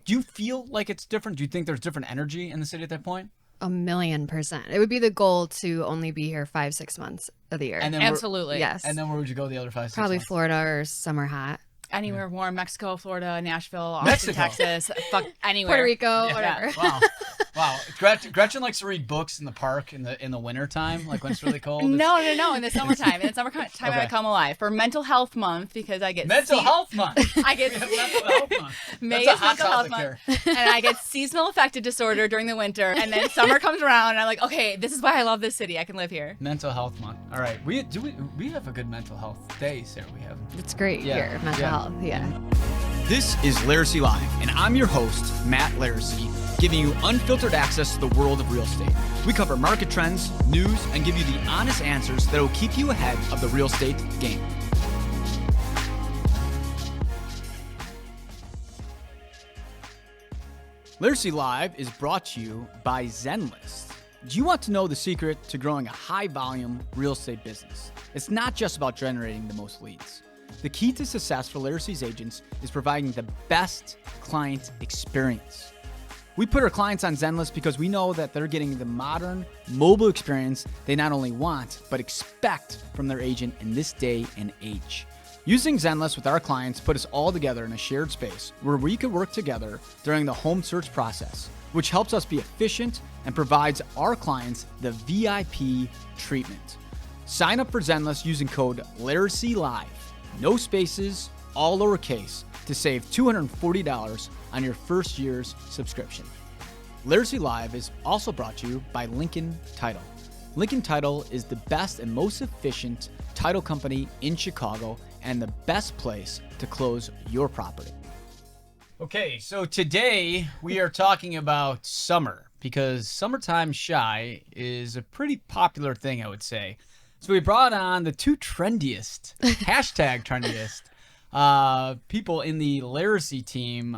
do you feel like it's different? Do you think there's different energy in the city at that point? 1,000,000%. It would be the goal to only be here 5-6 months of the year. And then Absolutely. Yes. And then where would you go the other 5-6 Probably months? Florida or somewhere hot. Anywhere warm, Mexico, Florida, Nashville, Austin, Texas, anywhere. Puerto Rico, whatever. Wow. Wow. Gretchen likes to read books in the park in the winter time, like when it's really cold. No. In the summertime. In the summertime, Okay. I come alive for Mental Health Month because I get Mental Health Month. I get We have Mental Health Month. May That's is a hot Mental Health topic Month, here. and I get seasonal affective disorder during the winter, and then summer comes around, and I'm like, okay, this is why I love this city. I can live here. Mental Health Month. All right. We have a good mental health day, Sarah. We have. It's great Yeah. here, mental health. Yeah. This is LARICY Live, and I'm your host, Matt LARICY, giving you unfiltered access to the world of real estate. We cover market trends, news, and give you the honest answers that will keep you ahead of the real estate game. LARICY Live is brought to you by Zenlist. Do you want to know the secret to growing a high-volume real estate business? It's not just about generating the most leads. The key to success for LARICY's agents is providing the best client experience. We put our clients on Zenlist because we know that they're getting the modern, mobile experience they not only want, but expect from their agent in this day and age. Using Zenlist with our clients put us all together in a shared space where we can work together during the home search process, which helps us be efficient and provides our clients the VIP treatment. Sign up for Zenlist using code LARICYLIVE, no spaces, all lowercase, to save $240 on your first year's subscription. LARICY Live is also brought to you by Lincoln Title. Lincoln Title is the best and most efficient title company in Chicago and the best place to close your property. Okay, so today we are talking about summer because summertime shy is a pretty popular thing, I would say. So we brought on the two trendiest, hashtag trendiest, people in the LARICY team.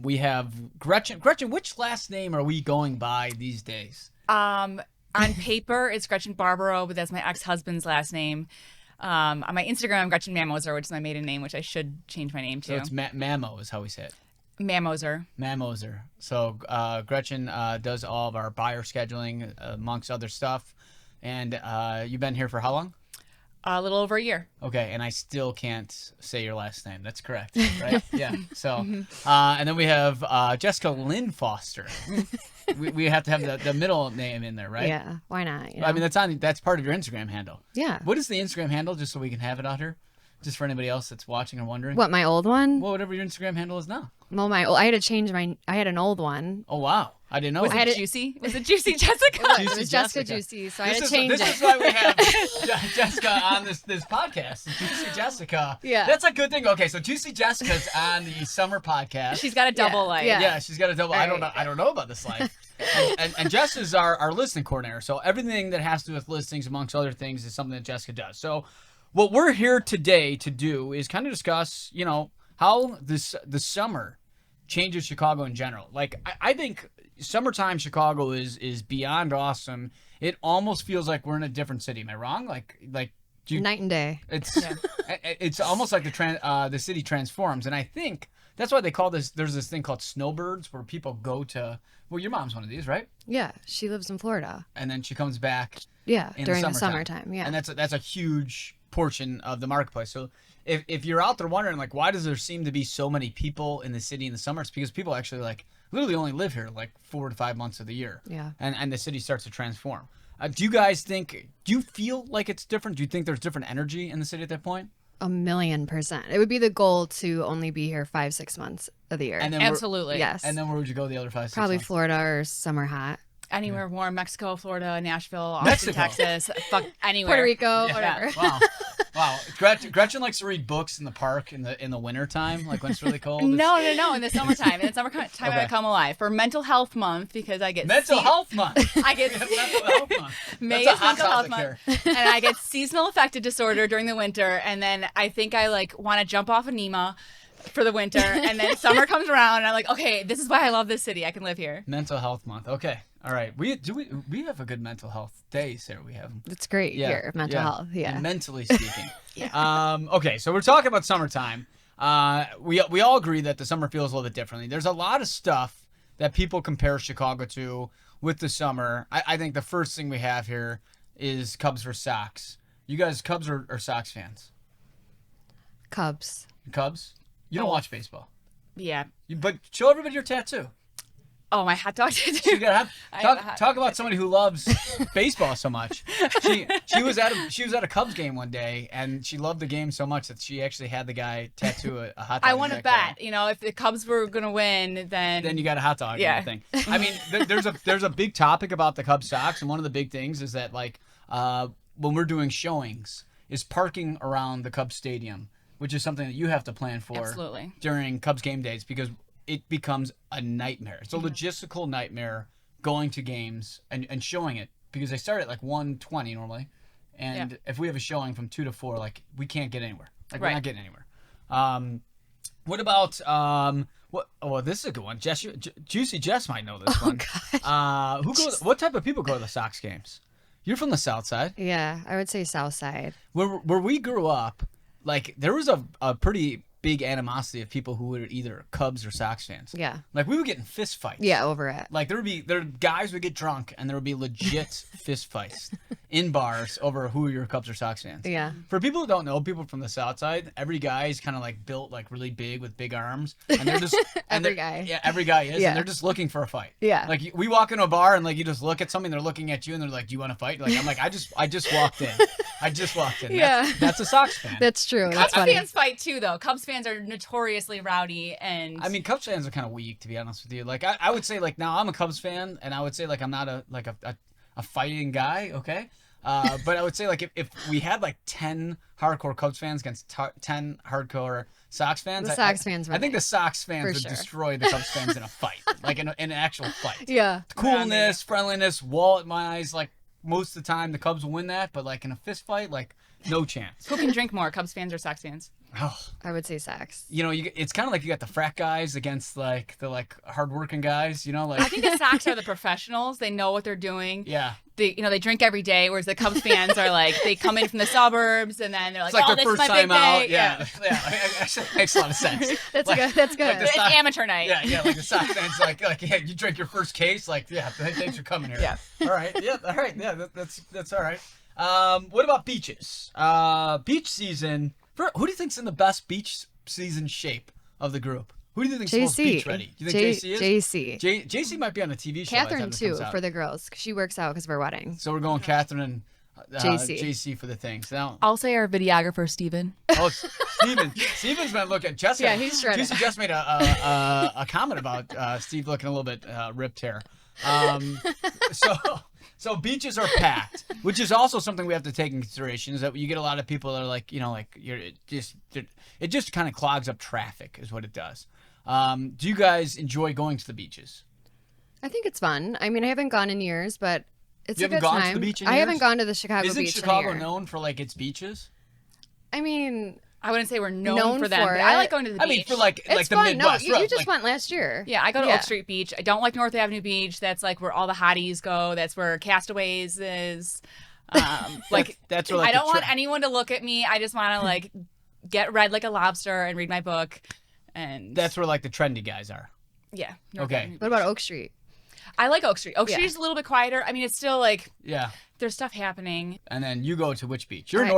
We have Gretchen. Gretchen, which last name are we going by these days? On paper, it's Gretchen Barbaro, but that's my ex-husband's last name. On my Instagram, I'm Gretchen Mamoser, which is my maiden name, which I should change my name to. So it's Mamo is how we say it. Mamoser. Mamoser. So Gretchen does all of our buyer scheduling, amongst other stuff. And you've been here for how long? A little over a year. Okay, and I still can't say your last name. That's correct, right? Yeah. So, and then we have Jessica Lynn Foster. we have to have the middle name in there, right? Yeah. Why not? You know? I mean, that's part of your Instagram handle. Yeah. What is the Instagram handle, just so we can have it out here, just for anybody else that's watching and wondering? What, my old one? Well, whatever your Instagram handle is now. Well, I had to change I had an old one. Oh wow, I didn't know. Was it Juicy? Was it Juicy Jessica? It was Jessica Juicy, so I had to change it. This is why we have Jessica on this podcast. Juicy Jessica. Yeah. That's a good thing. Okay, so Juicy Jessica's on the summer podcast. She's got a double life. Yeah. Yeah, she's got a double. I don't know about this life. And Jess is our listing coordinator. So everything that has to do with listings, amongst other things, is something that Jessica does. So what we're here today to do is kind of discuss, how the summer changes Chicago in general. Like I think summertime Chicago is beyond awesome. It almost feels like we're in a different city. Am I wrong? Like Night and day. It's almost like the city transforms, and I think that's why they call this. There's this thing called snowbirds where people go to. Well, your mom's one of these, right? Yeah, she lives in Florida. And then she comes back. Yeah, in during the summertime. summertime. Yeah, And that's a huge portion of the marketplace. So if you're out there wondering, like, why does there seem to be so many people in the city in the summer? It's because people actually literally only live here 4 to 5 months of the year. Yeah. And the city starts to transform. Do you feel like it's different? Do you think there's different energy in the city at that point? 1,000,000%. It would be the goal to only be here 5-6 months of the year. And then Absolutely. Yes. And then where would you go the other 5-6 Probably months? Florida or somewhere hot. Anywhere warm, Mexico, Florida, Nashville, Austin, Mexico. Texas, anywhere. Puerto Rico, whatever. Wow. Gretchen likes to read books in the park in the winter time, like when it's really cold. No. In the summertime. In the summertime, Okay. I come alive for Mental Health Month because I get Mental Health Month. I get Mental Health Month. May That's is a hot Mental Health topic Month, and I get seasonal affective disorder during the winter, and then I think I want to jump off of NEMA for the winter, and then summer comes around, and I'm like, okay, this is why I love this city. I can live here. Mental Health Month. Okay. All right. We have a good mental health day, Sarah. We have. It's great here, mental health. Yeah. And mentally speaking. Okay. So we're talking about summertime. We all agree that the summer feels a little bit differently. There's a lot of stuff that people compare Chicago to with the summer. I think the first thing we have here is Cubs versus Sox. You guys Cubs or Sox fans? Cubs. Cubs? You don't watch baseball. Yeah. But show everybody your tattoo. Oh, my hot dog You tattoo. gotta I have a hot talk dog about somebody who loves baseball so much. She was at a Cubs game one day, and she loved the game so much that she actually had the guy tattoo a hot dog. I want to bet. You know, if the Cubs were gonna win, then You got a hot dog. Yeah. And everything. I mean, there's a big topic about the Cubs Sox, and one of the big things is that like when we're doing showings, is parking around the Cubs stadium, which is something that you have to plan for Absolutely. during Cubs game days because it becomes a nightmare. It's a logistical nightmare going to games and showing it because they start at like 1:20 normally, and if we have a showing from 2 to 4, like we can't get anywhere. Like we're not getting anywhere. What about what? Oh, this is a good one. Juicy Jess might know this one. God. What type of people go to the Sox games? You're from the South Side. Yeah, I would say South Side. Where we grew up, like there was a pretty big animosity of people who were either Cubs or Sox fans. Yeah. Like we would get in fist fights. Yeah, over it. Like guys would get drunk and there would be legit fist fights in bars over who your Cubs or Sox fans. Yeah. For people who don't know, people from the South Side, every guy is kind of like built like really big with big arms, and they're just Every guy. Yeah, every guy is, Yeah. and they're just looking for a fight. Yeah. Like we walk into a bar and like you just look at something, they're looking at you and they're like, "Do you want to fight?" Like I'm like, I just walked in. I just walked in. Yeah. That's a Sox fan. That's true. That's Cubs funny. fans fight too, though. Cubs fans are notoriously rowdy, and I mean, Cubs fans are kind of weak, to be honest with you. Like, I would say, like, now I'm a Cubs fan, and I would say, like, I'm not a fighting guy, okay? But I would say, like, if we had, like, 10 hardcore Cubs fans against 10 hardcore Sox fans, The Sox fans would I think the Sox fans For would sure. destroy the Cubs fans in a fight, like, in an actual fight. Yeah. Coolness, friendliness, wall at my eyes, like, most of the time the Cubs will win that, but, like, in a fist fight, like, no chance. who can drink more, Cubs fans or Sox fans? Oh. I would say Sox. You know, it's kind of like you got the frat guys against like the hardworking guys. You know, like I think the Sox are the professionals. They know what they're doing. yeah, They drink every day, whereas the Cubs fans are like they come in from the suburbs and then they're like, it's like oh, their this first is my big time out. day. Yeah. Actually, makes a lot of sense. That's Like- good. That's good. like the It's Sox- amateur night. Yeah, like the Sox fans, like yeah, you drink your first case, like yeah, thanks for coming here. Yeah. All right. Yeah. All right. Yeah. That's all right. What about beaches? Beach season. Who do you think's in the best beach season shape of the group? Who do you think's most beach ready? Do you think JC is? JC. JC might be on a TV show. by the time Catherine this too comes out. for the girls. 'Cause she works out because of her wedding. So we're going Catherine and JC. JC for the things. Now, I'll say our videographer, Steven. oh, Steven's been looking. Jessica, Yeah, he's shredded. Jesse just made a comment about Steve looking a little bit ripped hair. So beaches are packed, which is also something we have to take in consideration. Is that you get a lot of people that are like, it just kind of clogs up traffic, is what it does. Do you guys enjoy going to the beaches? I think it's fun. I mean, I haven't gone in years, but it's You a good haven't gone to time. the beach in I haven't years? gone to the Chicago Isn't beach Chicago in a year. known for like its beaches? I mean, I wouldn't say we're known Known for them, for but I it. like going to the beach. I mean, for like it's the fun. Midwest. No, you right? just Like, went last year. Yeah, I go to Yeah. Oak Street Beach. I don't like North Avenue Beach. That's like where all the hotties go. That's where Castaways is. Like that's where, like, I the don't want anyone to look at me. I just want to like get red like a lobster and read my book. And That's where like the trendy guys are. yeah. North Okay. Avenue What about Beach. Oak Street? I like Oak Street. Oak Yeah. Street is a little bit quieter. I mean, it's still like Yeah. there's stuff happening. And then you go to which beach? You're I-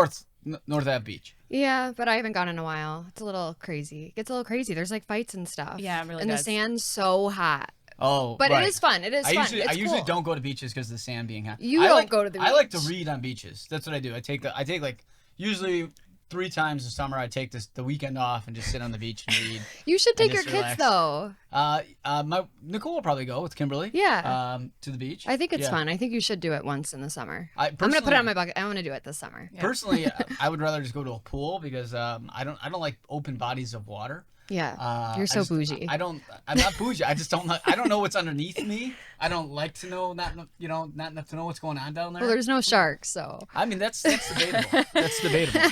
North Ave Beach. Yeah, but I haven't gone in a while. It's a little crazy. It gets a little crazy. There's like fights and stuff. Yeah, it really And does. the sand's so hot. Oh, But right. it is fun. It is I fun. usually It's I usually cool. don't go to beaches because of the sand being hot. You I don't like, go to the I like to beach. read on beaches. That's what I do. I take like usually 3 times a summer. I take the weekend off and just sit on the beach and read. You should take your just kids relax. though. My Nicole will probably go with Kimberly. Yeah. To the beach. I think it's Yeah. fun. I think you should do it once in the summer. I'm I'm gonna put it on my bucket. I want to do it this summer. Personally, I would rather just go to a pool because I don't like open bodies of water. Yeah. You're so bougie. I'm not bougie. I just don't know. I don't know what's underneath me. I don't like to know not enough to know what's going on down there. Well, there's no sharks, so. I mean, that's debatable. That's debatable.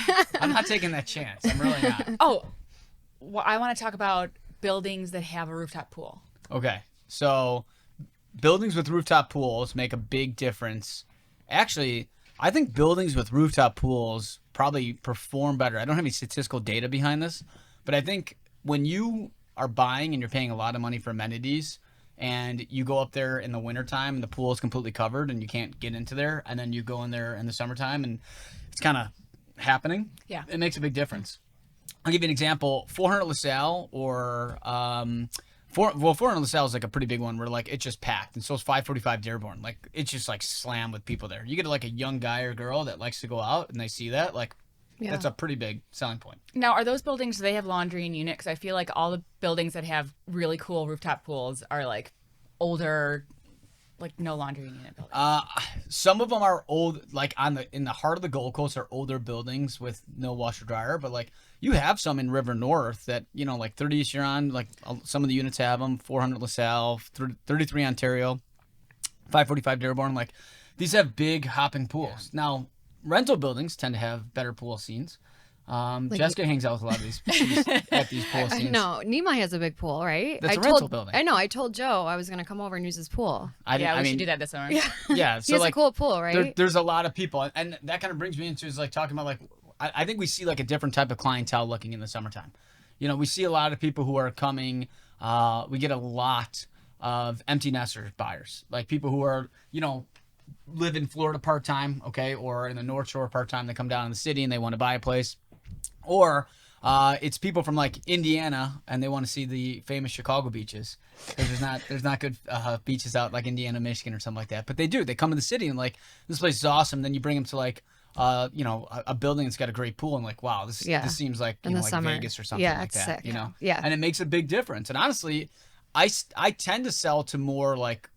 I'm not taking that chance. I'm really not. Oh, well, I want to talk about buildings that have a rooftop pool. Okay, so buildings with rooftop pools make a big difference. Actually, I think buildings with rooftop pools probably perform better. I don't have any statistical data behind this, But I think when you are buying and you're paying a lot of money for amenities, and you go up there in the wintertime and the pool is completely covered and you can't get into there, and then you go in there in the summertime and it's kind of happening, it makes a big difference. I'll give you an example. 400 LaSalle or 400 LaSalle is like a pretty big one where like it's just packed, and so is 545 Dearborn. Like it's just like slammed with people there. You get like a young guy or girl that likes to go out and they see that, like that's a pretty big selling point. Now, are those buildings, do they have laundry in unit? Because I feel like all the buildings that have really cool rooftop pools are like older, like no laundry in unit buildings. Some of them are old, like in the heart of the Gold Coast are older buildings with no washer dryer, but like you have some in River North that, you know, like 30 East Huron, like some of the units have them, 400 LaSalle, 33 Ontario, 545 Dearborn, like these have big hopping pools. Now, rental buildings tend to have better pool scenes. Jessica hangs out with a lot of these at these pool scenes. No, Nima has a big pool, right? That's a rental building. I know. I told Joe I was going to come over and use his pool. We should do that this summer. Yeah. So he has a cool pool, right? There's a lot of people, and that kind of brings me into is like talking about like I think we see like a different type of clientele looking in the summertime. You know, we see a lot of people who are coming. We get a lot of empty nester buyers, like people who are, you know, live in Florida part-time, okay, or in the North Shore part-time. They come down in the city and they want to buy a place. Or it's people from like Indiana and they want to see the famous Chicago beaches, because there's not good beaches out like Indiana, Michigan or something like that. But they do. They come to the city and like, this place is awesome. Then you bring them to like you know, a building that's got a great pool and like, wow, this seems like, you know, like summer. Vegas or something like that. Sick. You know? Yeah. And it makes a big difference. And honestly, I tend to sell to more like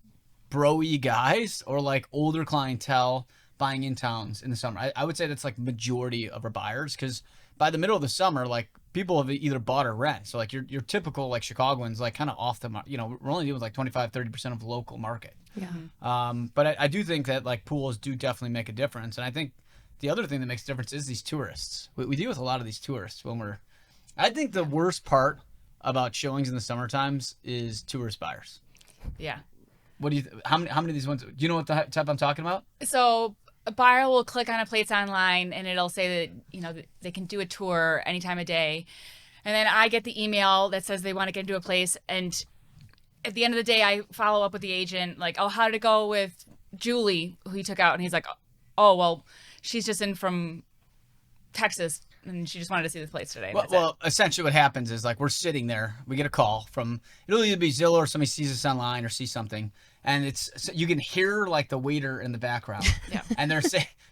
bro-y guys or like older clientele buying in towns in the summer. I would say that's like majority of our buyers, because by the middle of the summer, like people have either bought or rent. So like your typical like Chicagoans, like kind of off the, you know, we're only dealing with like 25-30% of the local market. Yeah. But I do think that like pools do definitely make a difference. And I think the other thing that makes a difference is these tourists. We deal with a lot of these tourists I think the worst part about showings in the summer times is tourist buyers. Yeah. What do you, how many of these ones, do you know what the type I'm talking about? So a buyer will click on a place online and it'll say that, you know, that they can do a tour any time of day. And then I get the email that says they want to get into a place. And at the end of the day, I follow up with the agent, like, oh, how did it go with Julie, who he took out? And he's like, oh, well, she's just in from Texas and she just wanted to see the place today. Well, essentially what happens is like we're sitting there, we get a call from, it'll either be Zillow or somebody sees us online or sees something, and you can hear like the waiter in the background. Yeah. And they're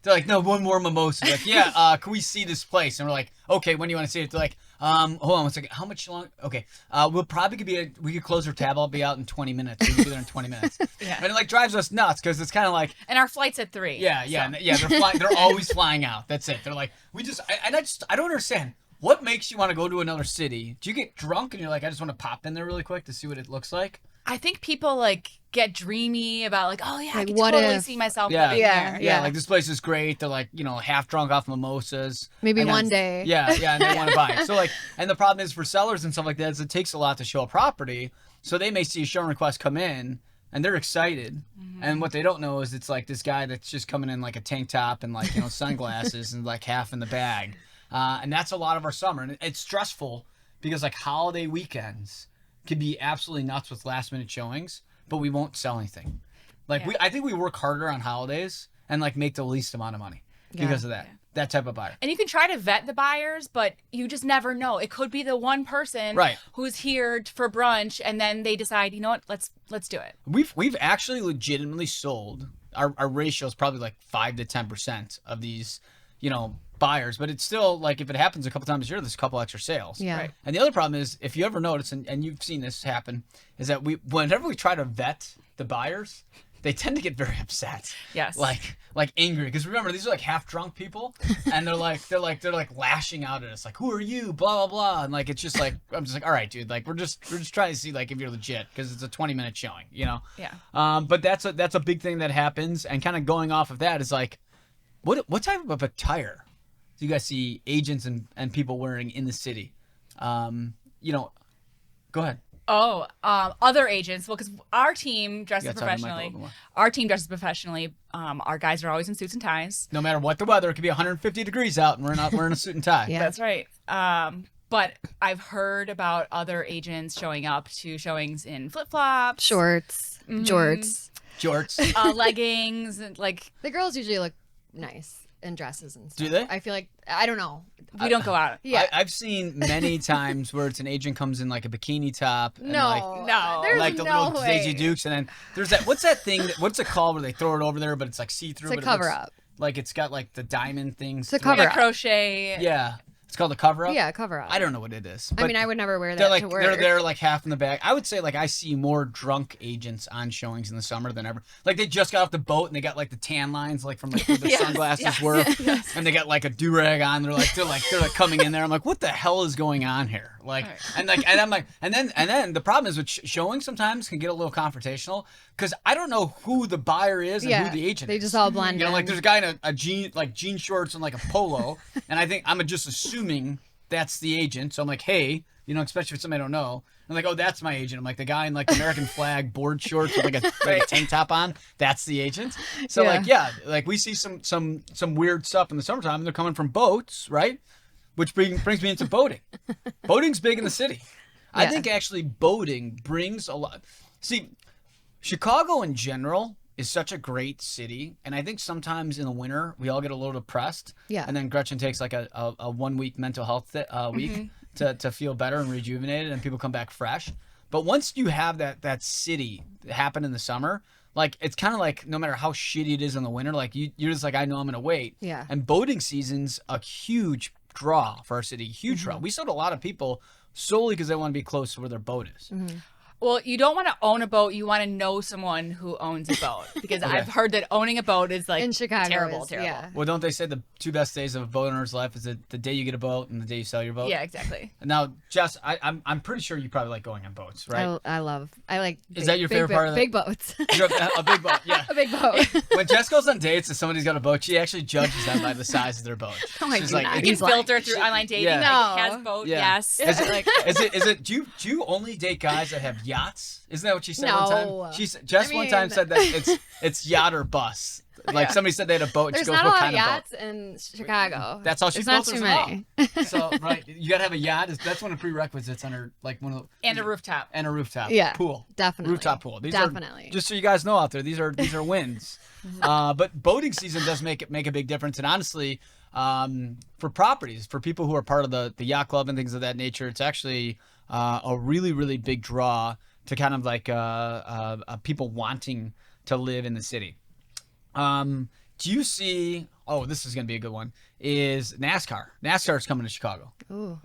like, no, one more mimosa. Like, yeah, can we see this place? And we're like, okay, when do you want to see it? They're like, hold on one second. How much long? Okay. We'll probably we could close our tab. I'll be out in 20 minutes. We can be there in 20 minutes. Yeah. And it like drives us nuts, because it's kind of like, and our flight's at 3. Yeah. They're always flying out. That's it. They're like, I don't understand. What makes you want to go to another city? Do you get drunk and you're like, I just want to pop in there really quick to see what it looks like? I think people like get dreamy about like, oh yeah, I Like, can what totally if- see myself Yeah. living there. Yeah, like this place is great. They're like, you know, half drunk off mimosas. Maybe And one day. Yeah, and they want to buy it. So like, and the problem is for sellers and stuff like that is it takes a lot to show a property. So they may see a showing request come in and they're excited. And what they don't know is it's like this guy that's just coming in like a tank top and like, you know, sunglasses and like half in the bag. And that's a lot of our summer. And it's stressful because like holiday weekends can be absolutely nuts with last minute showings, but we won't sell anything. Like I think we work harder on holidays and like make the least amount of money because of that. That type of buyer. And you can try to vet the buyers, but you just never know. It could be the one person who's here for brunch and then they decide, you know what, let's do it. We've actually legitimately sold, our ratio is probably like 5 to 10% of these, you know, buyers, but it's still like if it happens a couple times a year, there's a couple extra sales. Yeah. Right. And the other problem is, if you ever notice, and you've seen this happen, is that whenever we try to vet the buyers, they tend to get very upset. Yes. Like angry, because remember, these are like half drunk people, and they're like lashing out at us, like, who are you, blah blah blah, and like it's just like, I'm just like, all right, dude, like we're just trying to see like if you're legit, because it's a 20-minute showing, you know. Yeah. But that's a big thing that happens, and kind of going off of that is like, what type of attire do you guys see agents and people wearing in the city? You know, go ahead. Oh, other agents. Well, because our team dresses You gotta talk to Michael a professionally. little more. Our team dresses professionally. Our guys are always in suits and ties. No matter what the weather, it could be 150 degrees out, and we're not wearing a suit and tie. Yeah. That's right. But I've heard about other agents showing up to showings in flip-flops, Shorts, jorts. leggings, and like The girls usually look nice in dresses and stuff. Do they? I feel like, I don't know. we don't go out. Yeah. I've seen many times where it's an agent comes in like a bikini top. And No. No. There's like the no little way. Daisy Dukes, and then there's that. What's that thing? What's it called where they throw it over there, but it's like see-through? It's a but it cover looks up. Like it's got like the diamond things. It's a through it. cover Like up. crochet. Yeah, it's called a cover up. Yeah, cover up. I don't know what it is. I but mean, I would never wear they're that like to work. they're like half in the back. I would say like I see more drunk agents on showings in the summer than ever. Like they just got off the boat and they got like the tan lines like from like where the sunglasses were, and they got like a do rag on. They're like coming in there. I'm like, what the hell is going on here? Like and I'm like and then the problem is with showings sometimes can get a little confrontational because I don't know who the buyer is and who the agent they is. just all blend You know, in. like there's a guy in a jean shorts and like a polo, and I think I'm just assuming that's the agent. So I'm like, hey, you know, especially if somebody I don't know. I'm like, oh, that's my agent. I'm like the guy in like American flag board shorts with like a tank top on. That's the agent. So like we see some weird stuff in the summertime. And they're coming from boats, right? Which brings me into boating. Boating's big in the city. I think actually boating brings a lot. See, Chicago in general is such a great city, and I think sometimes in the winter we all get a little depressed. Yeah. And then Gretchen takes like a 1 week mental health week to feel better and rejuvenated, and people come back fresh. But once you have that city happen in the summer, like it's kind of like no matter how shitty it is in the winter, like you're just like, I know I'm gonna wait. Yeah. And boating season's a huge draw for our city, huge draw. We saw a lot of people solely because they want to be close to where their boat is. Well, you don't want to own a boat. You want to know someone who owns a boat because I've heard that owning a boat is like in Chicago terrible. Yeah. Well, don't they say the 2 best days of a boat owner's life is the day you get a boat and the day you sell your boat? Yeah, exactly. Now, Jess, I'm pretty sure you probably like going on boats, right? I like. Is that your favorite part of it? Big boats. A big boat, yeah. A big boat. When Jess goes on dates and somebody's got a boat, she actually judges them by the size of their boat. Oh my She's God. like, You can filter through online dating. Yeah. Like, No. has boat, Yeah. yes. Is it? Do you only date guys that have yachts? Isn't that what she said one No. time? Jess one time said that it's yacht or bus. Like somebody said they had a boat. And There's she goes, not a what lot kind of of yachts in Chicago. That's all she There's not filters too them many. out. So right, you gotta have a yacht. That's one of the prerequisites under like one of the, And a rooftop. and a rooftop. Yeah, pool. definitely. Rooftop pool. These Definitely. Are, just so you guys know out there, these are wins. But boating season does make a big difference. And honestly, for properties, for people who are part of the yacht club and things of that nature, it's actually a really, really big draw to kind of like people wanting to live in the city. Do you see? Oh, this is going to be a good one. Is NASCAR? NASCAR is coming to Chicago. Ooh.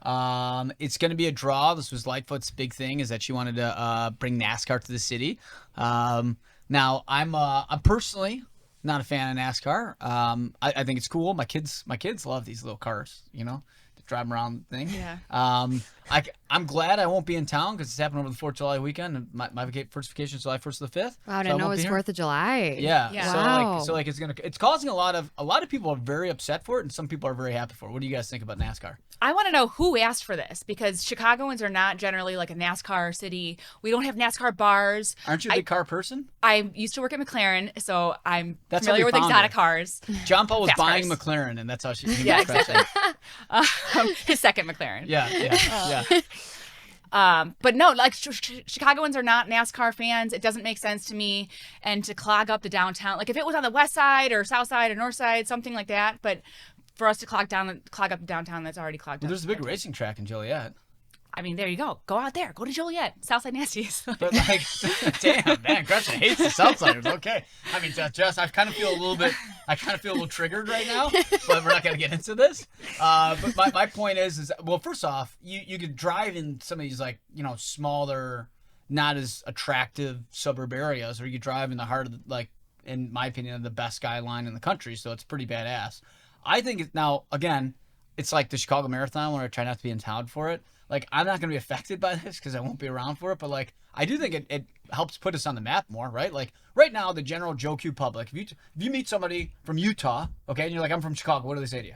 It's going to be a draw. This was Lightfoot's big thing, is that she wanted to bring NASCAR to the city. Now, I'm personally not a fan of NASCAR. I think it's cool. My kids love these little cars. You know, to drive them around the thing. Yeah. I'm glad I won't be in town because it's happening over the 4th of July weekend. And my first vacation is July 1st to the 5th. Wow, I didn't know it was 4th of July. Yeah. Yeah. Wow. So it's causing a lot of people are very upset for it, and some people are very happy for it. What do you guys think about NASCAR? I want to know who asked for this because Chicagoans are not generally like a NASCAR city. We don't have NASCAR bars. Aren't you a big car person? I used to work at McLaren, so I'm That's how familiar we with found exotic her. cars. John Paul was Fast buying cars. McLaren, and that's how she. Yeah, exactly. His second McLaren. Yeah. But no, like Chicagoans are not NASCAR fans. It doesn't make sense to me. And to clog up the downtown, like if it was on the west side or south side or north side, something like that. But for us to clog up the downtown, that's already clogged up. There's a big racing track in Joliet. I mean, there you go. Go out there. Go to Joliet. Southside Nasties. But like, damn, man, Gretchen hates the Southsiders. Okay, I mean, Jess, I kind of feel a little triggered right now, but we're not gonna get into this. But my point is well, first off, you could drive in some of these like smaller, not as attractive suburb areas, or you could drive in the heart of like, in my opinion, the best skyline in the country. So it's pretty badass. I think now again, it's like the Chicago Marathon where I try not to be in town for it. Like, I'm not going to be affected by this because I won't be around for it. But, like, I do think it helps put us on the map more, right? Like, right now, the general Joe Q public, if you meet somebody from Utah, okay, and you're like, I'm from Chicago, what do they say to you?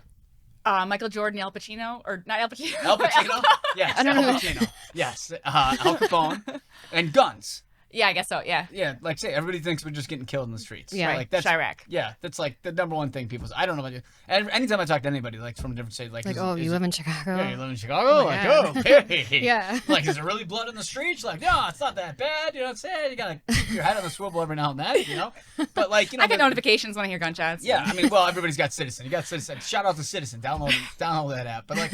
Michael Jordan, Al Pacino, or not Al Pacino? Al Pacino? Yes, Al Pacino. Yes. Al Capone. And guns. Yeah, I guess so. Yeah. Yeah, like say everybody thinks we're just getting killed in the streets. Yeah. Right? Like that's Chirac. Yeah, that's like the number one thing people say. I don't know about you. And anytime I talk to anybody like from a different state, like you live in Chicago? Yeah, you live in Chicago. Like, yeah. oh, hey. Yeah. Like, is there really blood in the streets? Like, no, it's not that bad. You know what I'm saying? You gotta keep your head on the swivel every now and then. You know. But like, you know, I get notifications when I hear gunshots. Yeah, I mean, well, everybody's got Citizen. You got Citizen. Shout out to Citizen. Download that app. But like,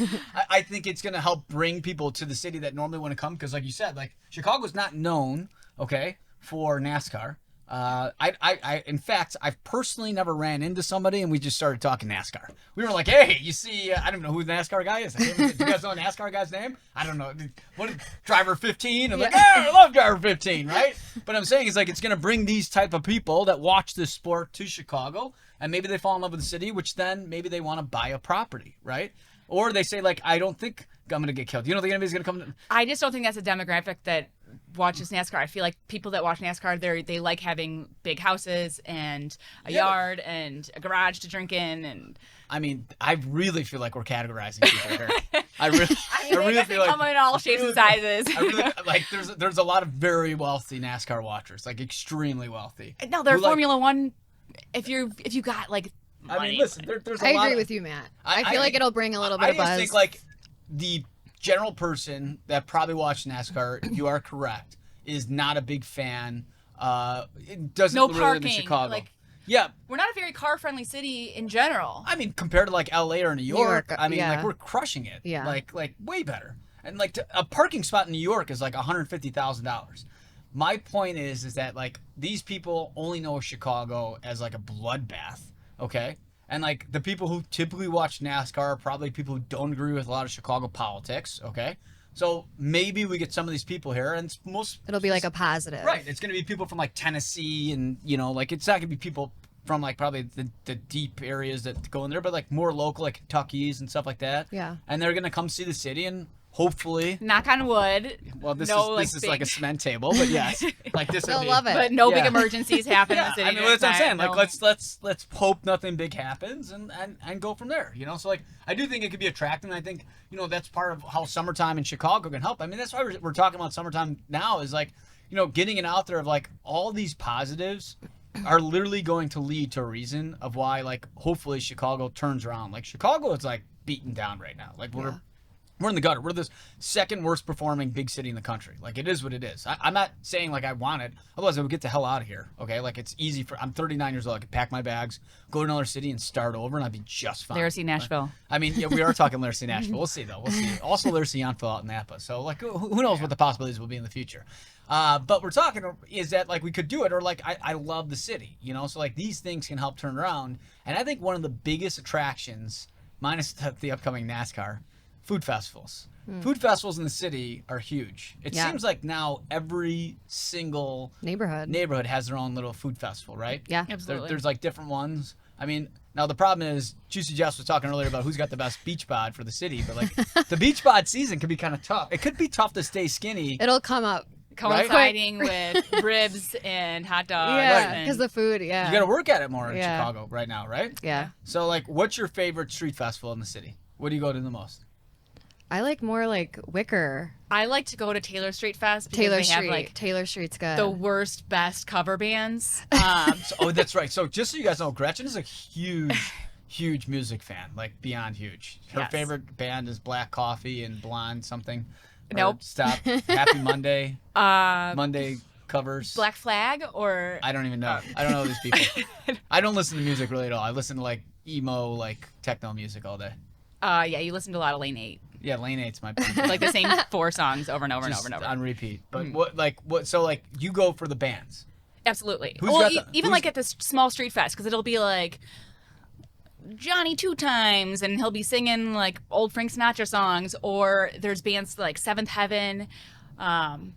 I think it's gonna help bring people to the city that normally want to come because, like you said, like Chicago's not known, okay, for NASCAR. In fact, I've personally never ran into somebody and we just started talking NASCAR. We were like, hey, you see, I don't know who the NASCAR guy is. Do you guys know the NASCAR guy's name? I don't know. What, Driver 15? I'm like, I love Driver 15, right? But I'm saying it's like it's going to bring these type of people that watch this sport to Chicago and maybe they fall in love with the city, which then maybe they want to buy a property, right? Or they say, like, I don't think I'm going to get killed. You don't think anybody's going to come? I just don't think that's a demographic that watches NASCAR. I feel like people that watch NASCAR, they like having big houses and a yard and a garage to drink in. And I mean, I really feel like we're categorizing people here. I really feel like come in all shapes and sizes. I really like. There's a lot of very wealthy NASCAR watchers, like extremely wealthy. No, they're who, like, Formula One. If you got like money. I mean, listen, there's a I lot agree of, with you, Matt. I feel like it'll bring a little bit of buzz. I just think like the general person that probably watched NASCAR, you are correct, is not a big fan. It doesn't No really parking. live in Chicago. Like, yeah. We're not a very car-friendly city in general. I mean, compared to like LA or New York, I mean, yeah. like we're crushing it. Yeah. Like way better. And like a parking spot in New York is like $150,000. My point is that like these people only know Chicago as like a bloodbath, okay? And like the people who typically watch NASCAR are probably people who don't agree with a lot of Chicago politics, okay? So maybe we get some of these people here, and it'll be like a positive. Right. It's going to be people from like Tennessee, and you know, like it's not going to be people from like probably the deep areas that go in there, but like more local, like Kentucky's and stuff like that. Yeah. And they're going to come see the city and hopefully. Knock on wood. Well, this is big... like a cement table, but yes, like this. They'll love it. But no big emergencies happen in the city. I mean, that's what I'm saying. No. Like, let's hope nothing big happens and go from there. You know, so like I do think it could be attractive. And I think that's part of how summertime in Chicago can help. I mean, that's why we're talking about summertime now. Is like getting it out there of like all these positives are literally going to lead to a reason of why like hopefully Chicago turns around. Like Chicago is like beaten down right now. Like we're in the gutter. We're the second worst performing big city in the country. Like, it is what it is. I'm not saying, like, I want it. Otherwise, I would get the hell out of here, okay? Like, it's easy I'm 39 years old. I could pack my bags, go to another city, and start over, and I'd be just fine. LARICY Nashville. I mean, yeah, we are talking LARICY Nashville. We'll see, though. We'll see. Also, LARICY Yountville out in Napa. So, like, who knows what the possibilities will be in the future. But we're talking is that, like, we could do it, or, like, I love the city, So, like, these things can help turn around. And I think one of the biggest attractions, minus the upcoming NASCAR, food festivals. Food festivals in the city are huge. It seems like now every single neighborhood has their own little food festival, right? Yeah, absolutely. There's like different ones. I mean, now the problem is Juicy Jess was talking earlier about who's got the best beach bod for the city, but like the beach bod season can be kind of tough. It could be tough to stay skinny. It'll come up. Coinciding with ribs and hot dogs. Yeah, because the food, You got to work at it more in Yeah. Chicago right now, right? Yeah. So like, what's your favorite street festival in the city? What do you go to the most? I like more like Wicker. I like to go to Taylor Street Fest because they have like Taylor Street's good. the worst, best cover bands. That's right. So just so you guys know, Gretchen is a huge music fan, like beyond huge. Her Yes. favorite band is Black Coffee and Blonde something. Or Nope. Stop. Happy Monday. Monday covers. Black Flag or I don't even know. I don't know these people. I don't listen to music really at all. I listen to like emo, like techno music all day. yeah, you listen to a lot of Lane 8. Yeah, Lane 8's my Like the same 4 songs over and over just and over and over. on repeat. But so like you go for the bands. Absolutely. Who's Well, got the- even who's- like at this small street fest, because it'll be like Johnny Two Times, and he'll be singing like old Frank Sinatra songs, or there's bands like Seventh Heaven. And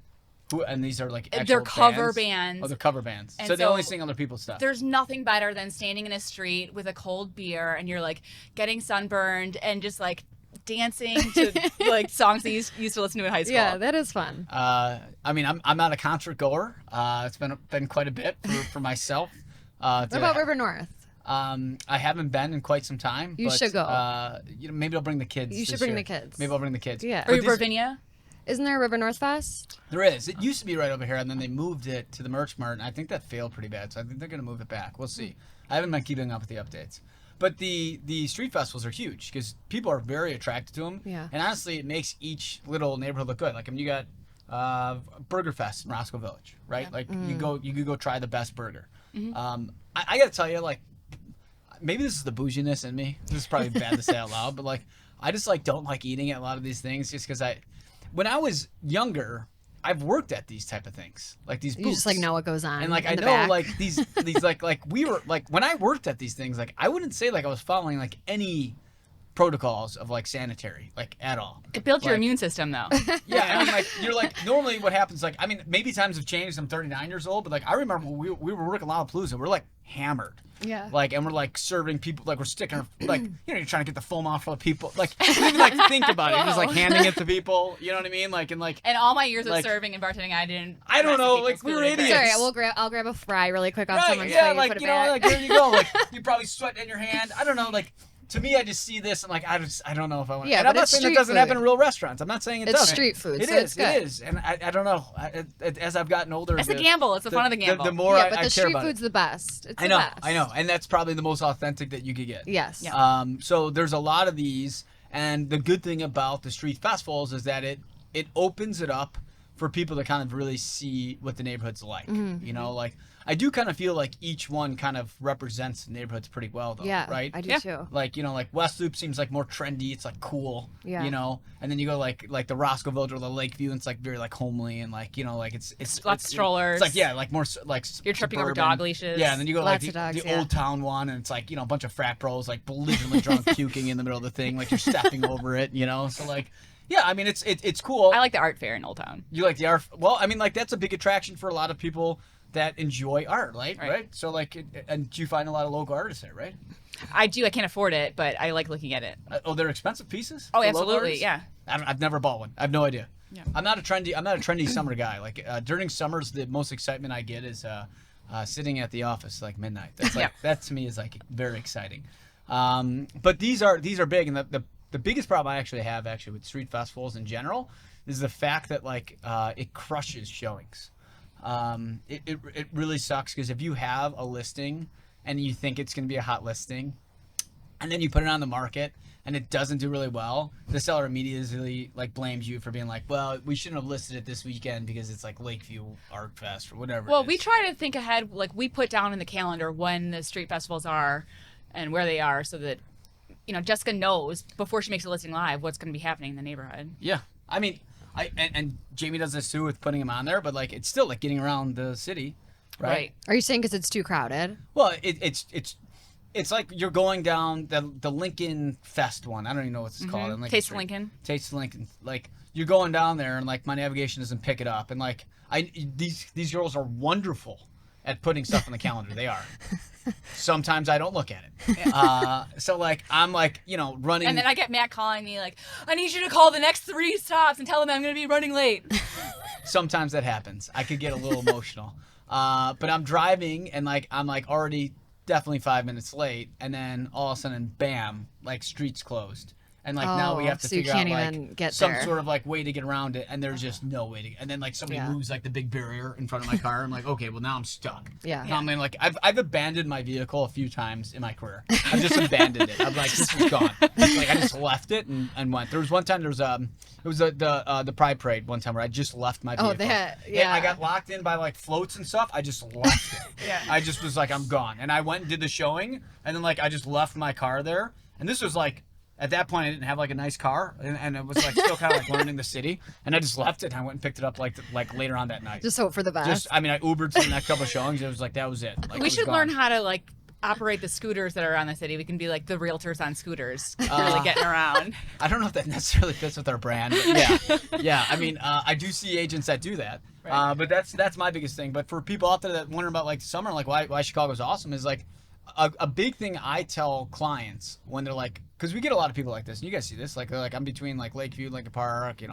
these are like actual They're cover bands? bands. Oh, they're cover bands. And So they so only sing other people's stuff. There's nothing better than standing in a street with a cold beer, and you're like getting sunburned and just like dancing to like songs that you used to listen to in high school. Yeah, that is fun. I mean, I'm not a concert goer. It's been quite a bit for myself. What about River North? I haven't been in quite some time. You should go. Maybe I'll bring the kids. You should this bring year. the kids. Maybe I'll bring the kids. Yeah. Or Virginia. Isn't there a River North Fest? There is. It used to be right over here, and then they moved it to the Merch Mart, and I think that failed pretty bad, so I think they're going to move it back. We'll see. I haven't been keeping up with the updates. But the street festivals are huge because people are very attracted to them. Yeah. And honestly, it makes each little neighborhood look good. Like, I mean, you got Burger Fest in Roscoe Village, right? Like, you could go try the best burger. I got to tell you, like, maybe this is the bouginess in me. This is probably bad to say out loud, but, like, I just, like, don't like eating at a lot of these things just because when I was younger, I've worked at these type of things, like these booths. You just like know what goes on. And like in I the know back. like these like we were like when I worked at these things, like I wouldn't say like I was following like any protocols of like sanitary like at all. It built your Like, immune system, though. Yeah, I mean like you're like normally what happens like I mean maybe times have changed. I'm 39 years old, but like I remember when we were working Lollapalooza, we're like hammered. Yeah. Like, and we're like serving people, like we're sticking, our, like, you know, you're trying to get the foam off of people. Like, you don't even like think about it. You're just like handing it to people. You know what I mean? Like, and like. And all my years like, of serving and bartending, I don't know, like, people's we were food. idiots. Sorry, I'll grab a fry really quick off Right, someone's yeah, plate like, and put it you know, back. like, there you go. Like, you probably sweat in your hand. I don't know, like. To me, I just see this and like I don't know if I want. Yeah, and but I'm not it's saying it street doesn't food. happen in real restaurants. I'm not saying it It's doesn't. street food, It so is. it's good. It is, and I don't know. As I've gotten older, It's a gamble. It's the fun of the gamble. The more yeah, I but the care street about food's it. the best. It's I know, the best. I know, and that's probably the most authentic that you could get. Yes. Yeah. So there's a lot of these, and the good thing about the street festivals is that it opens it up for people to kind of really see what the neighborhood's like. Mm-hmm. You know, like I do kind of feel like each one kind of represents the neighborhoods pretty well, though. Yeah, right. I do Yeah. too. Like, you know, like West Loop seems like more trendy. It's like cool. Yeah. You know, and then you go like the Roscoe Village or the Lakeview, and it's like very like homely and like you know like it's Lots of strollers. It's like yeah, like more like You're tripping over suburban. dog leashes. Yeah, and then you go to, like Lots of dogs, the yeah. Old Town one, and it's like you know a bunch of frat bros like belligerently drunk puking in the middle of the thing, like you're stepping over it. You know, so like yeah, I mean it's cool. I like the art fair in Old Town. You like the art? Well, I mean like that's a big attraction for a lot of people that enjoy art, right? Right. So like, and you find a lot of local artists there, right? I do. I can't afford it, but I like looking at it. Oh, they're expensive pieces. Oh, for local absolutely. artists? Yeah. I've never bought one. I have no idea. Yeah. I'm not a trendy summer guy. Like during summers, the most excitement I get is sitting at the office like midnight. That's like that to me is like very exciting. But these are big, and the biggest problem I actually have with street festivals in general is the fact that like it crushes showings. It really sucks because if you have a listing and you think it's going to be a hot listing, and then you put it on the market and it doesn't do really well, the seller immediately like blames you for being like, well, we shouldn't have listed it this weekend because it's like Lakeview Art Fest or whatever. Well, it we is. try to think ahead. Like we put down in the calendar when the street festivals are and where they are, so that Jessica knows before she makes a listing live what's going to be happening in the neighborhood. Yeah, I mean, and Jamie does this too with putting them on there, but like it's still like getting around the city, right? Are you saying because it's too crowded? Well, it's like you're going down the Lincoln Fest one. I don't even know what it's called. In Lincoln Taste Street. Lincoln. Taste of Lincoln. Like you're going down there and like my navigation doesn't pick it up, and like these girls are wonderful at putting stuff on the calendar. They are. Sometimes I don't look at it. So like I'm like running. And then I get Matt calling me like, I need you to call the next 3 stops and tell them I'm going to be running late. Sometimes that happens. I could get a little emotional. But I'm driving and like I'm like already definitely 5 minutes late, and then all of a sudden, bam, like streets closed. And like now we have to so you figure out can't like even get some there. sort of like way to get around it, and there's just no way to. And then like somebody moves like the big barrier in front of my car. I'm like, okay, well now I'm stuck. Yeah. Now I'm in, like I've abandoned my vehicle a few times in my career. I've just abandoned it. I'm like, this is gone. Like I just left it and went. There was one time it was the Pride Parade one time where I just left my vehicle. Oh, that And I got locked in by like floats and stuff. I just left it. Yeah. I just was like, I'm gone. And I went and did the showing, and then like I just left my car there. And this was like. At that point, I didn't have like a nice car, and it was like still kind of like learning the city. And I just left it, and I went and picked it up like later on that night. Just hope for the best. I Ubered to the next couple of showings. It was like that was it. Like, We it was should gone. learn how to like operate the scooters that are around the city. We can be like the realtors on scooters, really getting around. I don't know if that necessarily fits with our brand, but yeah. I mean, I do see agents that do that, Right. but that's my biggest thing. But for people out there that wonder about like summer, like why Chicago's awesome is like a big thing I tell clients when they're like, because we get a lot of people like this, and you guys see this, like I'm between like Lakeview, Lincoln Park,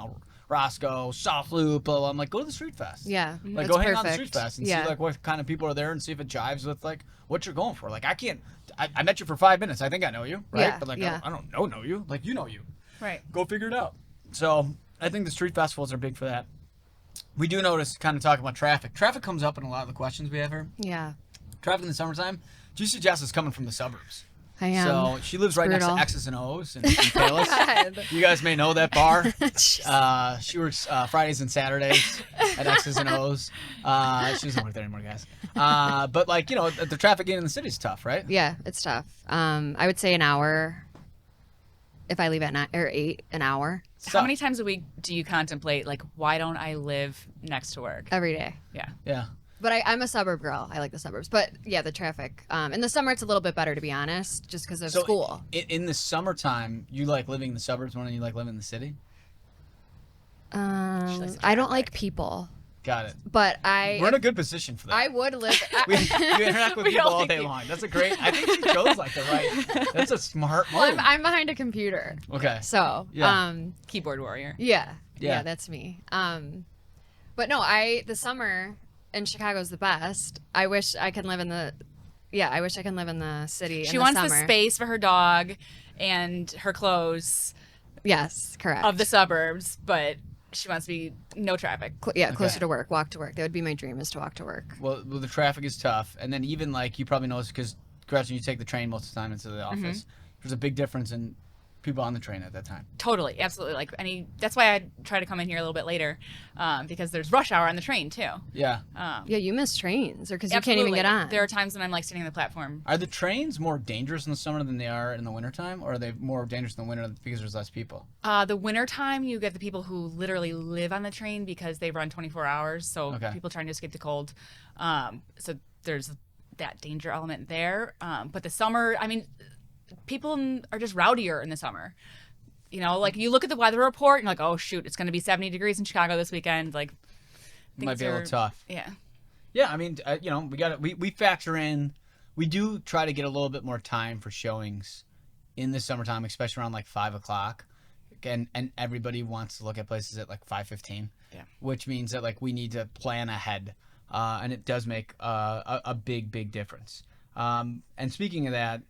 Roscoe, South Loop, blah, blah. I'm like, go to the Street Fest. Yeah, Like that's go hang out on the perfect. Street Fest and Yeah. see like what kind of people are there and see if it jives with like what you're going for. Like I met you for 5 minutes. I think I know you, right? Yeah, But like yeah. I don't know you. Like you know you. Right. Go figure it out. So I think the street festivals are big for that. We do notice, kind of talking about traffic. Traffic comes up in a lot of the questions we have here. Yeah. Traffic in the summertime. Juicy Jess is coming from the suburbs. I am. So she lives right next to X's and O's in Palos. God. You guys may know that bar. She works Fridays and Saturdays at X's and O's. She doesn't work there anymore, guys. But like, you know, the traffic in the city is tough, right? Yeah, it's tough. I would say an hour. If I leave at 9 or 8, an hour. How many times a week do you contemplate, like, why don't I live next to work? Every day. Yeah. Yeah. But I'm a suburb girl. I like the suburbs. But yeah, the traffic. In the summer, it's a little bit better, to be honest, just because of school. In the summertime, you like living in the suburbs more than you like living in the city? I don't like people. Got it. But we're in a good position for that. I would live. You interact with people all day long. That's a great. I think she chose like the right. That's a smart move. Well, I'm behind a computer. Okay. So Yeah. Keyboard warrior. Yeah, Yeah. that's me. But no, the summer in Chicago is the best. I wish I could live in the. Yeah, I wish I could live in the city. She in wants the the summer. space for her dog and her clothes Yes, correct. of the suburbs, but she wants to be no traffic. Closer to work, walk to work. That would be my dream, is to walk to work. Well, the traffic is tough, and then even like you probably notice because Gretchen, you take the train most of the time into the office. There's a big difference in people on the train at that time. Totally, absolutely. Like that's why I try to come in here a little bit later, because there's rush hour on the train too. Yeah. Yeah, you miss trains, or because you can't even get on. There are times when I'm like sitting on the platform. Are the trains more dangerous in the summer than they are in the wintertime, or are they more dangerous in the winter because there's less people? The winter time, you get the people who literally live on the train because they run 24 hours. So people trying to escape the cold. So there's that danger element there. But the summer, I mean, people are just rowdier in the summer. You know, like you look at the weather report and you're like, oh shoot, it's going to be 70 degrees in Chicago this weekend. Like, Might be a little tough. Yeah. Yeah, I mean, you know, we factor in. We do try to get a little bit more time for showings in the summertime, especially around like 5 o'clock. And everybody wants to look at places at like 5:15. Yeah. Which Which means that like we need to plan ahead, and it does make a big difference. And speaking of that,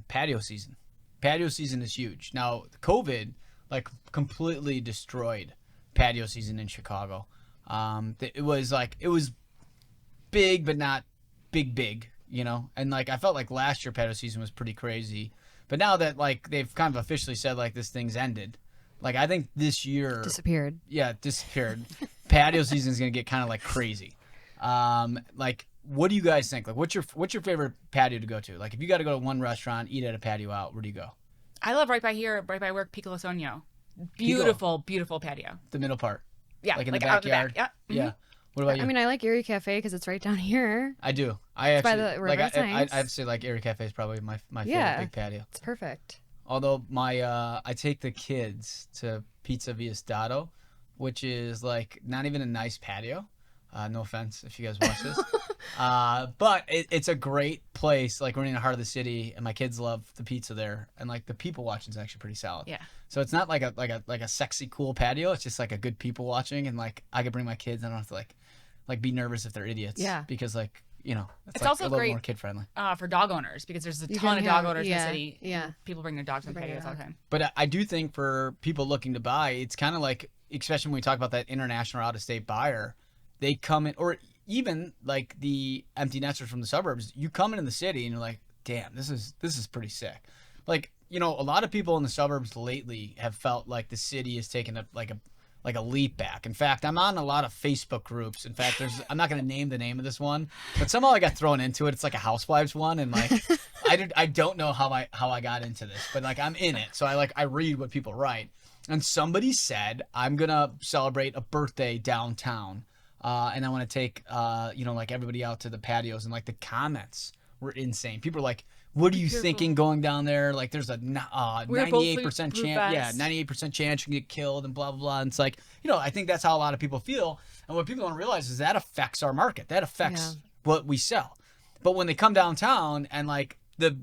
patio season. Patio season is huge. Now, COVID like completely destroyed patio season in Chicago. It was big, but not big, you know? And like, I felt like last year patio season was pretty crazy. But now that like they've kind of officially said like this thing's ended, like I think this year Disappeared. Yeah, disappeared. Patio season is gonna get kind of like crazy. Like, what do you guys think? Like, what's your favorite patio to go to? Like, if you got to go to one restaurant, eat at a patio out, where do you go? I live right by here, right by work, Pico Sonio. Beautiful patio. The middle part. Yeah, Like in the out backyard. Yeah. Yeah. What about you? I mean, I like Erie Cafe because it's right down here. I do. I It's by actually the like. river. It's nice. I'd say like Erie Cafe is probably my Yeah. favorite big patio. It's perfect. Although I take the kids to Pizza Via Stato, which is like not even a nice patio. No offense if you guys watch this. But it's a great place. Like, we're in the heart of the city, and my kids love the pizza there, and like the people watching is actually pretty solid. Yeah. So it's not like a sexy cool patio. It's just like a good people watching, and like I could bring my kids. I don't have to like be nervous if they're idiots. Yeah. Because like, you know, It's like also a little great more kid friendly. For dog owners, because there's a You ton can of dog have- owners in the city. Yeah. People bring their dogs on Bring their patios all the dog. time. But I do think for people looking to buy, it's kind of like, especially when we talk about that international or out-of-state buyer, they come in, or even like the empty nesters from the suburbs, you come into the city and you're like, damn, this is pretty sick. Like, you know, a lot of people in the suburbs lately have felt like the city is taking a leap back. In fact, I'm on a lot of Facebook groups. In fact, I'm not going to name the name of this one, but somehow I got thrown into it. It's like a housewives one, and like I don't know how I got into this, but like I'm in it. So I read what people write. And somebody said, I'm going to celebrate a birthday downtown. And I want to take, like everybody out to the patios, and like the comments were insane. People are like, what are you thinking going down there? Like, there's a 98% chance. Yeah, 98% chance you can get killed and blah, blah, blah. And it's like, you know, I think that's how a lot of people feel. And what people don't realize is that affects our market. That affects what we sell. But when they come downtown and like the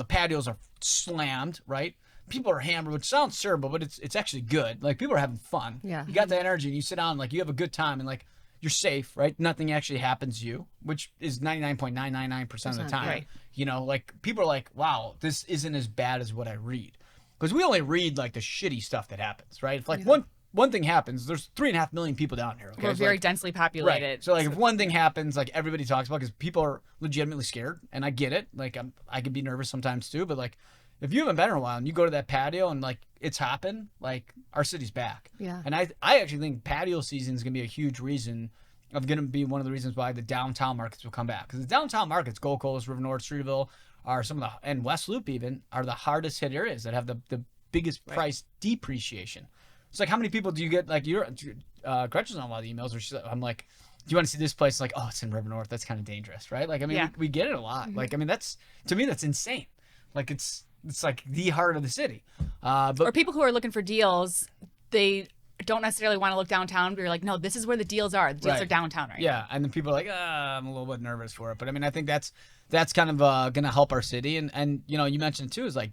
patios are slammed, right? People are hammered, which sounds terrible, but it's actually good. Like, people are having fun. Yeah. You got that energy and you sit down, like you have a good time, and like, you're safe, right? Nothing actually happens to you, which is 99.999% of the time. Right. You know, like, people are like, wow, this isn't as bad as what I read. Because we only read like the shitty stuff that happens, right? If like one one thing happens, there's 3.5 million people down here. Okay? We're So, very like, densely populated. right. So like if one thing happens, like everybody talks about, because people are legitimately scared, and I get it. Like I can be nervous sometimes too, but like if you haven't been in a while and you go to that patio and like it's hopping, like our city's back. Yeah. And I actually think patio season is gonna be a huge reason. Of going to be one of the reasons why the downtown markets will come back, because the downtown markets, Gold Coast, River North, Streeterville, are some of the, and West Loop even, are the hardest hit areas that have the biggest price depreciation. It's like, how many people do you get? Like, Gretchen's on a lot of emails where I'm like, do you want to see this place? Like, oh, it's in River North. That's kind of dangerous, right? Like, I mean, we get it a lot. Like, I mean, to me, that's insane. Like, it's like the heart of the city. But Or people who are looking for deals, they don't necessarily want to look downtown, but you're like, no, this is where the deals are. The deals are downtown right now. And then people are like, I'm a little bit nervous for it. But I mean, I think that's kind of going to help our city. And you know, you mentioned too, is like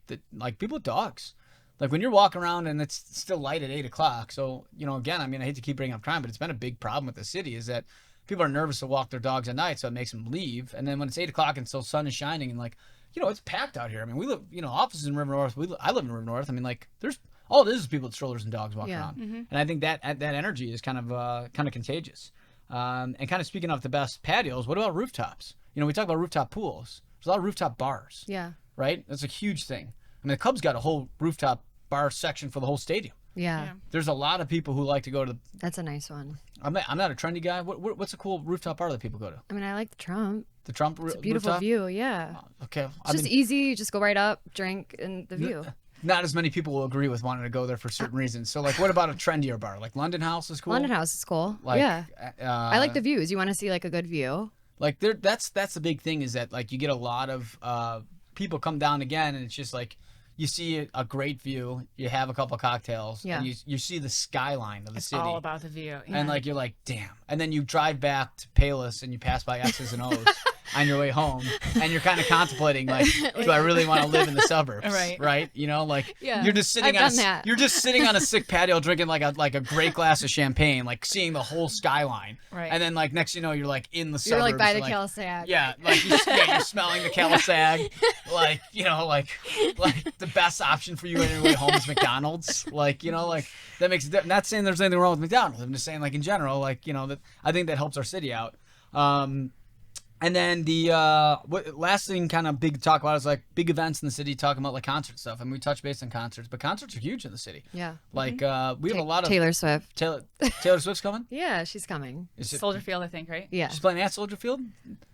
people with dogs. Like when you're walking around and it's still light at 8 o'clock. So, you know, again, I mean, I hate to keep bringing up crime, but it's been a big problem with the city is that people are nervous to walk their dogs at night. So it makes them leave. And then when it's 8 o'clock and still sun is shining and like, you know, it's packed out here. I mean, we live, you know, offices in River North. I live in River North. I mean, like there's, all it is people with strollers and dogs walking around. And I think that energy is kind of contagious. And kind of speaking of the best patios, what about rooftops? You know, we talk about rooftop pools. There's a lot of rooftop bars. Yeah. Right? That's a huge thing. I mean, the Cubs got a whole rooftop bar section for the whole stadium. Yeah. There's a lot of people who like to go to That's a nice one. I'm not a trendy guy. What's a cool rooftop bar that people go to? I mean, I like the Trump. The Trump It's a beautiful rooftop? view, yeah. Okay. It's just easy. You just go right up, drink, and the view. Not as many people will agree with wanting to go there for certain reasons. So, like, what about a trendier bar? Like London House is cool? London House is cool. Like, yeah. I like the views. You want to see, like, a good view. Like, that's the big thing is that, like, you get a lot of people come down again, and it's just, like, you see a great view, you have a couple cocktails, and you see the skyline of the city. It's all about the view. Yeah. And, like, you're like, damn. And then you drive back to Payless, and you pass by X's and O's on your way home, and you're kind of contemplating, like, do I really want to live in the suburbs? Right? You know, like, you're just sitting you're just sitting on a sick patio drinking, like a great glass of champagne, like, seeing the whole skyline. Right. And then, like, next you know, you're, like, in the suburbs. You're, like, by the like, Calisag. Yeah, like, you're smelling the Calisag. Like, you know, like the best option for you on your way home is McDonald's. Like, you know, like, that makes it, not saying there's anything wrong with McDonald's. I'm just saying, like, in general, like, you know, that I think that helps our city out. And then the last thing kind of big to talk about is like big events in the city, talking about like concert stuff. And we touch base on concerts, but concerts are huge in the city. Yeah. Like we have a lot of Taylor Swift. Taylor Swift's coming? Yeah, she's coming. Soldier Field, I think, right? Yeah. She's playing at Soldier Field?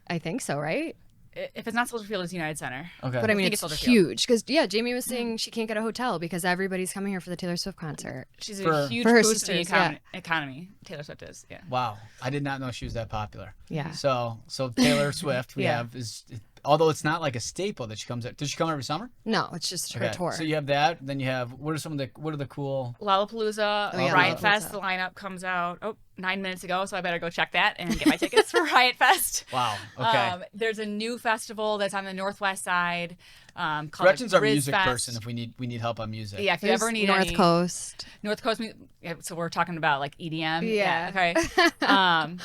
I think so, right? If it's not Soldier Field, it's United Center. Okay. But I mean, think it's it's Soldier Field. huge because Jamie was saying she can't get a hotel because everybody's coming here for the Taylor Swift concert. She's For- a huge for her boost in the sisters, economy. Taylor Swift is, yeah. Wow. I did not know she was that popular. Yeah. So Taylor Swift we Yeah. have is, although it's not like a staple that she comes at. Does she come every summer? No, it's just her tour. So you have that. Then you have, what are the cool? Lollapalooza, Oh, yeah, Riot Lollapalooza. Fest, the lineup comes out 9 minutes ago, so I better go check that and get my tickets for Riot Fest. Wow. Okay. There's a new festival that's on the northwest side called Gretchen's our Riz music Fest. person if we need help on music. Yeah, if you There's ever need North any Coast. North Coast so we're talking about like EDM. Yeah. Okay.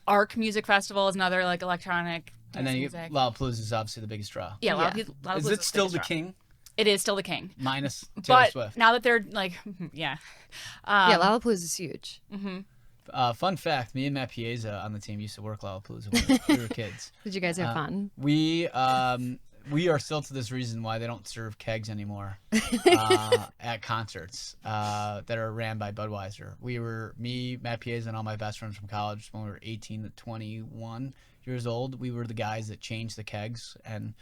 Arc Music Festival is another like electronic And then music. Lollapalooza is obviously the biggest draw. Yeah, Yeah. Lollapalooza Is it still biggest the draw. king It is still the king. minus Taylor But Swift? now that they're like, yeah. Yeah, Lollapalooza is huge. Fun fact: me and Matt Piazza on the team used to work Lollapalooza when we were kids. Did you guys have fun? We are still to this reason why they don't serve kegs anymore at concerts that are ran by Budweiser. Me, Matt Piazza, and all my best friends from college when we were 18 to 21 years old. We were the guys that changed the kegs, and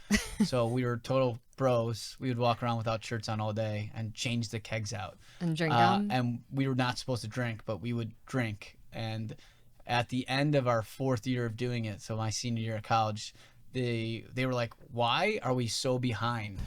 so we were total bros. We would walk around without shirts on all day and change the kegs out. And drink them? And we were not supposed to drink, but we would drink. And at the end of our 4th year of doing it, so my senior year of college, they were like, "Why are we so behind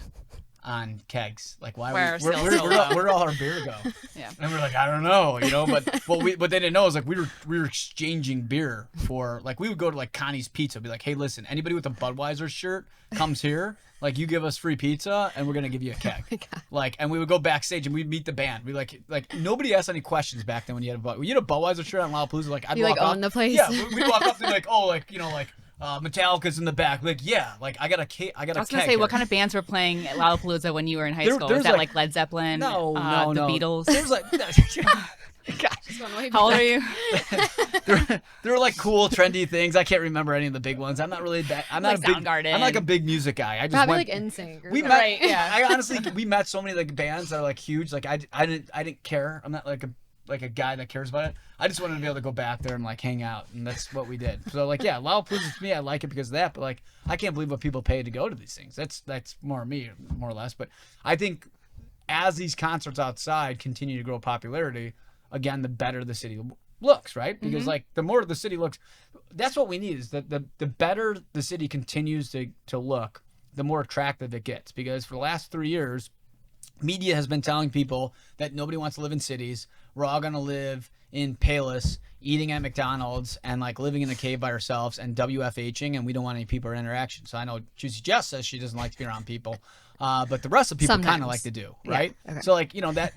on kegs? Like, why Where are we, where all our beer go?" Yeah. And we're like, "I don't know, you know." But what they didn't know is like we were exchanging beer for, like, we would go to like Connie's Pizza, be like, "Hey, listen, anybody with a Budweiser shirt comes here. Like, you give us free pizza, and we're gonna give you a keg." Like, and we would go backstage and we'd meet the band. We like nobody asked any questions back then when you had a Budweiser shirt on Lollapalooza. Like, I'd You, walk like, up, own the place? Yeah, we'd walk up and be like, "Oh, like, you know, like Metallica's in the back." Like, yeah, like I got a keg. I was gonna say, what kind of bands were playing at Lollapalooza when you were in high school? Was there's that like- like Led Zeppelin? No, the no. Beatles. There's like Just went way How old back. are you? There were like cool, trendy things. I can't remember any of the big ones. I'm not really that. I'm not Like a big. Soundgarden. I'm like a big music guy. I just Probably went. like NSYNC. Or We something. met. Right, yeah. I honestly, we met so many like bands that are like huge. Like I didn't care. I'm not like a guy that cares about it. I just wanted to be able to go back there and like hang out, and that's what we did. So like, yeah, Lollapalooza to me, I like it because of that. But like, I can't believe what people pay to go to these things. That's more me, more or less. But I think as these concerts outside continue to grow popularity, again, the better the city looks, right? Because like the more the city looks, that's what we need. Is that the better the city continues to look, the more attractive it gets. Because for the last 3 years, media has been telling people that nobody wants to live in cities. We're all going to live in Palos, eating at McDonald's, and like living in a cave by ourselves and WFHing, and we don't want any people or interaction. So I know Juicy Jess says she doesn't like to be around people, but the rest of people kind Sometimes. of like to do, right? Yeah, okay. So like, you know, that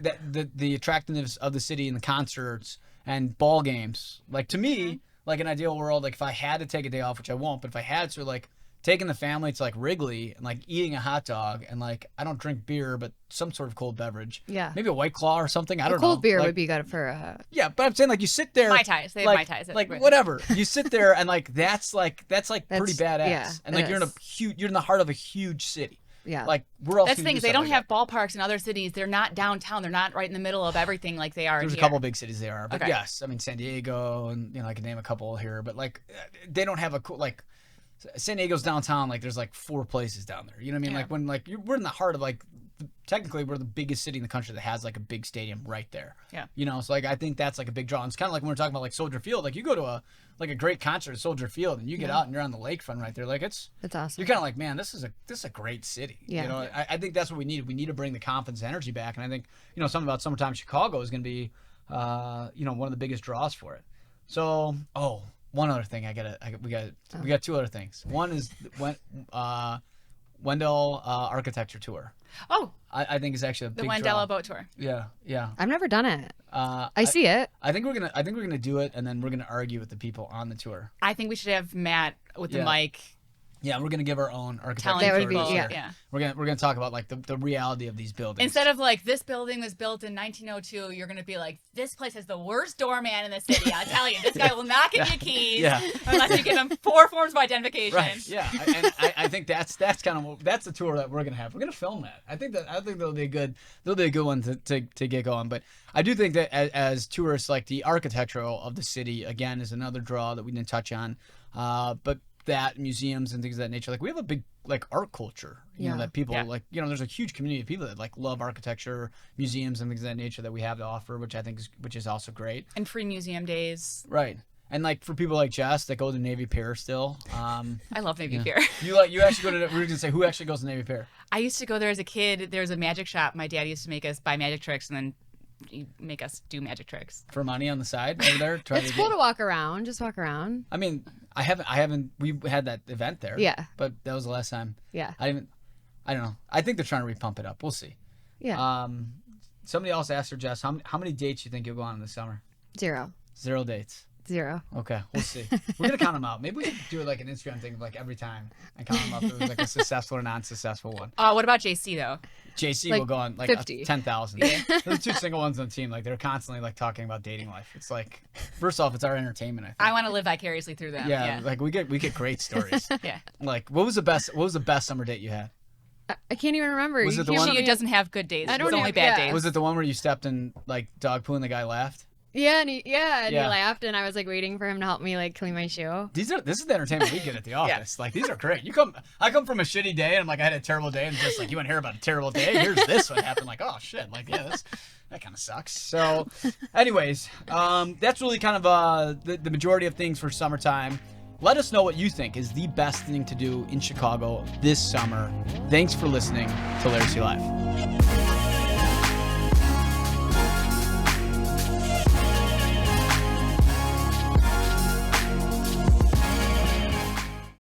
the attractiveness of the city and the concerts and ball games, like to me, like an ideal world, like if I had to take a day off, which I won't, but if I had to, like taking the family to like Wrigley and like eating a hot dog and like I don't drink beer, but some sort of cold beverage. Yeah. Maybe a White Claw or something. I don't know. Cold beer Like, would be good for yeah, but I'm saying like you sit there. Mai Tais. They have like, Mai Tais. Like Right. whatever. You sit there and like that's pretty badass. yeah, and like it you're is. you're in the heart of a huge city. Yeah. Like we're all. That's the thing is they don't have ballparks in other cities. They're not downtown. They're not right in the middle of everything like they are There's a here. couple of big cities they are, but Okay. yes, I mean San Diego and you know I can name a couple here, but like they don't have a cool like San Diego's downtown. Like there's like 4 places down there. You know what I mean? Yeah. Like when like we're in the heart of like technically we're the biggest city in the country that has like a big stadium right there. Yeah. You know, so like I think that's like a big draw. And it's kind of like when we're talking about like Soldier Field. Like you go to a great concert at Soldier Field and you get out and you're on the lakefront right there. Like it's awesome. you're kind of like, man, this is a great city. Yeah. You know, I think that's what we need. We need to bring the confidence and energy back. And I think, you know, something about Summertime Chicago is going to be, you know, one of the biggest draws for it. So, one other thing we got 2 other things. One is Wendell Architecture Tour. Oh, I think is actually a the big Wendell draw. boat tour. Yeah. I've never done it. I see it. I think we're gonna do it, and then we're gonna argue with the people on the tour. I think we should have Matt with the Yeah. mic Yeah, we're gonna give our own architecture telling That would tour be- this people. year. yeah. Yeah. We're gonna talk about like the reality of these buildings. Instead of like this building was built in 1902, you're gonna be like, this place has the worst doorman in the city. I tell you, this guy will not give you keys Yeah. unless you give him 4 forms of identification. Right. Yeah. I think that's kind of that's the tour that we're gonna have. We're gonna film that. I think that'll be a good one to get going. But I do think that as tourists, like the architectural of the city again is another draw that we didn't touch on. But that museums and things of that nature, like we have a big like art culture, you know, that people like, you know, there's a huge community of people that like love architecture, museums and things of that nature that we have to offer, which I think is also great. And free museum days. Right. And like for people like Jess that go to Navy Pier still, I love Navy yeah. Pier. you actually go to. We were gonna say who actually goes to Navy Pier? I used to go there as a kid. There was a magic shop. My dad used to make us buy magic tricks and then he'd make us do magic tricks. For money on the side over there. It's cool to walk around. Just walk around. I mean, I haven't. We had that event there. Yeah. But that was the last time. Yeah. I don't know. I think they're trying to repump it up. We'll see. Yeah. Somebody else asked her, Jess, how many dates you think you'll go on in the summer? 0. 0 dates. 0. Okay, we'll see. We're gonna count them out. Maybe we could do like an Instagram thing, like every time, and count them up. If it was like a successful or non-successful one. What about JC though? JC Like will go on like 50. 10,000. There's 2 single ones on the team. Like they're constantly like talking about dating life. It's like, first off, it's our entertainment. I think. I want to live vicariously through them. Yeah, like we get great stories. Yeah. Like what was the best summer date you had? I can't even remember. Was You it the can't one- let She me- doesn't have good days. I don't It's only have- bad yeah. days. Was it the one where you stepped in like dog poo and the guy laughed? Yeah, and he Yeah. laughed, and I was like waiting for him to help me like clean my shoe. This is the entertainment we get at the office. Like these are great. I come from a shitty day and I'm like I had a terrible day and just like you want to hear about a terrible day? Here's this what happened. Like oh shit. Like yeah, that kind of sucks. So, anyways, that's really kind of the majority of things for summertime. Let us know what you think is the best thing to do in Chicago this summer. Thanks for listening to LARICY Live.